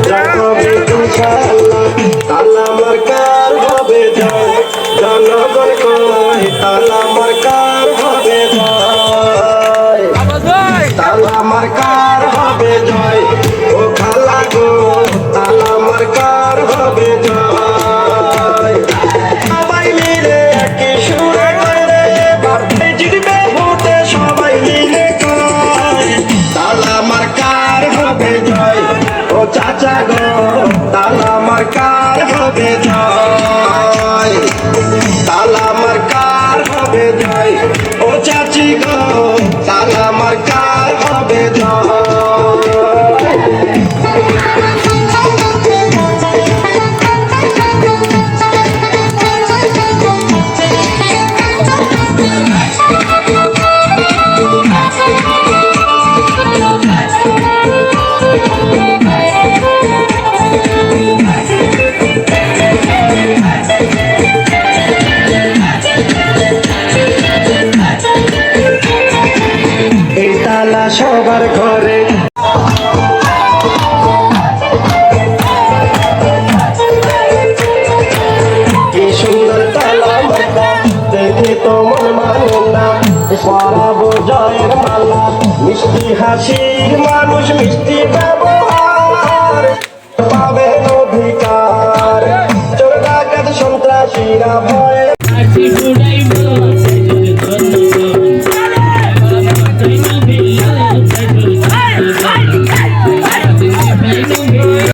জয় হবে ইনশাআল্লাহ। তালা মার্কার হবে জয়, জনগণ কয় তালা মার্কার হবে জয়, তালা মার্কার হবে জয়। ও খালা গো তালা মার্কার হবে জয়। সবাই মিলে একই সুরে করে বাড়তে জিতবে ভোটে, সবাই মিলে কয় তালা মার্কার হবে জয়। ও চাচা গো তালা মার্কার হবে জয়, তালা মার্কার হবে জয়। ও চাচি গো তালা মার্কার হবে জয়। এই তালা সবার ঘরে, কি সুন্দর তালা মার্কা দেখে তো মন মানে না। পরাবো জয়ের মালা, মিষ্টি হাসির মানুষ মিষ্টি ব্যবহার পাবে অধিকার। চোর ডাকাত সন্ত্রাসীরা